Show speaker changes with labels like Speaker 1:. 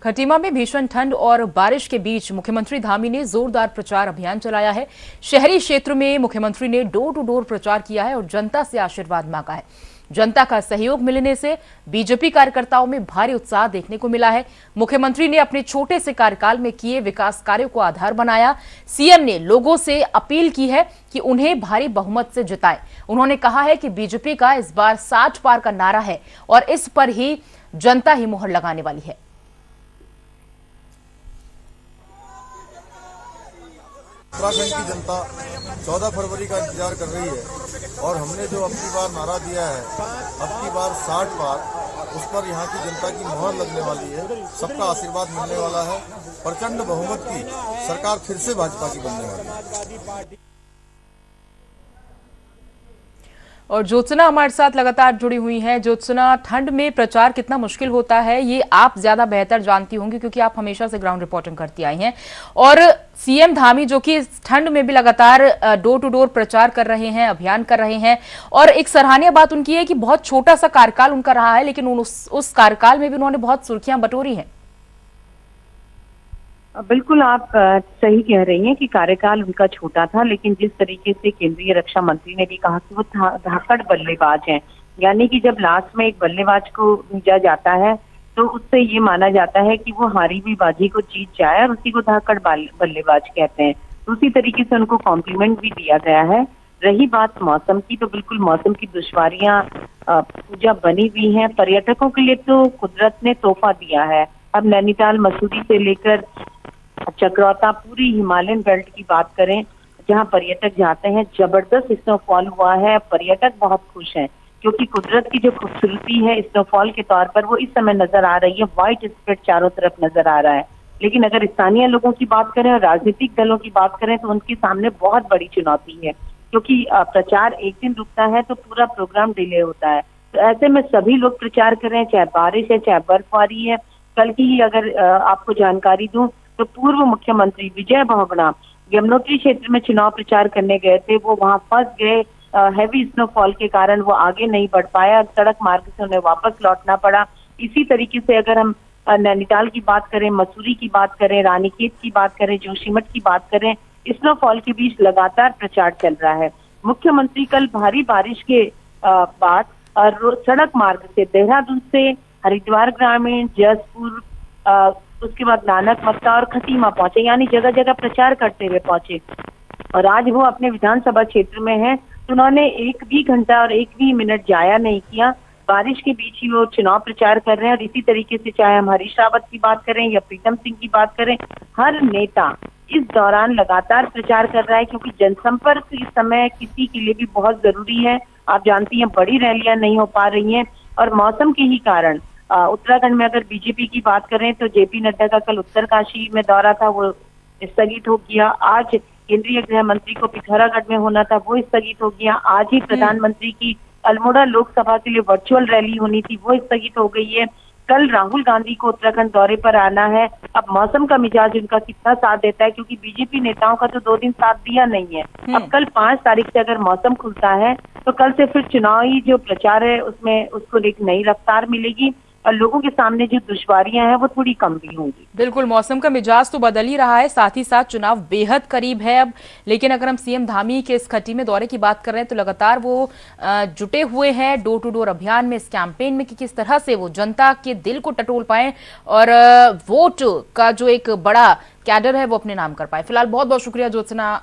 Speaker 1: खटीमा में भीषण ठंड और बारिश के बीच मुख्यमंत्री धामी ने जोरदार प्रचार अभियान चलाया है। शहरी क्षेत्र में मुख्यमंत्री ने डोर टू डोर प्रचार किया है और जनता से आशीर्वाद मांगा है। जनता का सहयोग मिलने से बीजेपी कार्यकर्ताओं में भारी उत्साह देखने को मिला है। मुख्यमंत्री ने अपने छोटे से कार्यकाल में किए विकास कार्यों को आधार बनाया। सीएम ने लोगों से अपील की है कि उन्हें भारी बहुमत से जिताएं। उन्होंने कहा है कि बीजेपी का इस बार 60 पार का नारा है और इस पर ही जनता ही मुहर लगाने वाली है।
Speaker 2: उत्तराखंड की जनता 14 फरवरी का इंतजार कर रही है और हमने जो अबकी बार नारा दिया है, अबकी बार 60 पार, उस पर यहाँ की जनता की मोहर लगने वाली है। सबका आशीर्वाद मिलने वाला है। प्रचंड बहुमत की सरकार फिर से भाजपा की बनने वाली है।
Speaker 1: और ज्योत्सना हमारे साथ लगातार जुड़ी हुई हैं। ज्योत्सना, ठंड में प्रचार कितना मुश्किल होता है ये आप ज्यादा बेहतर जानती होंगी क्योंकि आप हमेशा से ग्राउंड रिपोर्टिंग करती आई हैं। और सीएम धामी जो कि इस ठंड में भी लगातार डोर टू डोर प्रचार कर रहे हैं, अभियान कर रहे हैं, और एक सराहनीय बात उनकी है कि बहुत छोटा सा कार्यकाल उनका रहा है, लेकिन उस कार्यकाल में भी उन्होंने बहुत सुर्खियां बटोरी हैं।
Speaker 3: बिल्कुल, आप सही कह रही हैं कि कार्यकाल उनका छोटा था, लेकिन जिस तरीके से केंद्रीय रक्षा मंत्री ने भी कहा कि वो धाकड़ बल्लेबाज हैं, यानी कि जब लास्ट में एक बल्लेबाज को भेजा जाता है तो उससे ये माना जाता है कि वो हारी हुई बाजी को जीत जाए और उसी को धाकड़ बल्लेबाज कहते हैं। उसी तरीके से उनको कॉम्प्लीमेंट भी दिया गया है। रही बात मौसम की, तो बिल्कुल मौसम की दुश्वारियां पूजा बनी हुई हैं। पर्यटकों के लिए तो कुदरत ने तोहफा दिया है। अब नैनीताल, मसूरी से लेकर चक्रौता, पूरी हिमालयन बेल्ट की बात करें, जहां पर्यटक जाते हैं, जबरदस्त स्नोफॉल हुआ है। पर्यटक बहुत खुश हैं क्योंकि कुदरत की जो खूबसूरती है स्नोफॉल के तौर पर वो इस समय नजर आ रही है। व्हाइट स्प्रेड चारों तरफ नजर आ रहा है। लेकिन अगर स्थानीय लोगों की बात करें और राजनीतिक दलों की बात करें तो उनके सामने बहुत बड़ी चुनौती है, क्योंकि प्रचार एक दिन रुकता है तो पूरा प्रोग्राम डिले होता है। तो ऐसे में सभी लोग प्रचार कर रहे हैं, चाहे बारिश है चाहे बर्फबारी है। कल की ही अगर आपको जानकारी दूं तो पूर्व मुख्यमंत्री विजय बहुगुणा यमुनोत्री क्षेत्र में चुनाव प्रचार करने गए थे। वो वहां फंस गए, हैवी स्नोफॉल के कारण वो आगे नहीं बढ़ पाया, सड़क मार्ग से उन्हें वापस लौटना पड़ा। इसी तरीके से अगर हम नैनीताल की बात करें, मसूरी की बात करें, रानीखेत की बात करें, जोशीमठ की बात करें, स्नोफॉल के बीच लगातार प्रचार चल रहा है। मुख्यमंत्री कल भारी बारिश के बाद सड़क मार्ग से देहरादून से हरिद्वार ग्रामीण, जसपुर, उसके बाद नानक मत्ता और खटीमा पहुंचे, यानी जगह जगह प्रचार करते हुए पहुंचे। और आज वो अपने विधानसभा क्षेत्र में हैं तो उन्होंने एक भी घंटा और एक भी मिनट जाया नहीं किया। बारिश के बीच ही वो चुनाव प्रचार कर रहे हैं। और इसी तरीके से चाहे हम हरीश रावत की बात करें या प्रीतम सिंह की बात करें, हर नेता इस दौरान लगातार प्रचार कर रहा है, क्योंकि जनसंपर्क इस समय किसी के लिए भी बहुत जरूरी है। आप जानती हैं बड़ी रैलियां नहीं हो पा रही हैं और मौसम के ही कारण उत्तराखंड में अगर बीजेपी की बात करें तो जेपी नड्डा का कल उत्तरकाशी में दौरा था, वो स्थगित हो गया। आज केंद्रीय गृह मंत्री को पिथौरागढ़ में होना था, वो स्थगित हो गया। आज ही प्रधानमंत्री की अल्मोड़ा लोकसभा के लिए वर्चुअल रैली होनी थी, वो स्थगित हो गई है। कल राहुल गांधी को उत्तराखंड दौरे पर आना है। अब मौसम का मिजाज उनका कितना साथ देता है, क्योंकि बीजेपी नेताओं का तो 2 दिन साथ दिया नहीं है। अब कल 5 तारीख से अगर मौसम खुलता है तो कल से फिर चुनावी जो प्रचार है उसमें उसको एक नई रफ्तार मिलेगी और लोगों के सामने जो दुश्वारियां हैं वो थोड़ी कम भी होंगी।
Speaker 1: बिल्कुल, मौसम का मिजाज तो बदल ही रहा है, साथ ही साथ चुनाव बेहद करीब है अब। लेकिन अगर हम सीएम धामी के इस खटीमे दौरे की बात कर रहे हैं तो लगातार वो जुटे हुए हैं डोर टू डोर अभियान में, इस कैंपेन में कि किस तरह से वो जनता के दिल को टटोल पाए और वोट का जो एक बड़ा कैडर है वो अपने नाम कर पाए। फिलहाल बहुत बहुत शुक्रिया ज्योत्सना।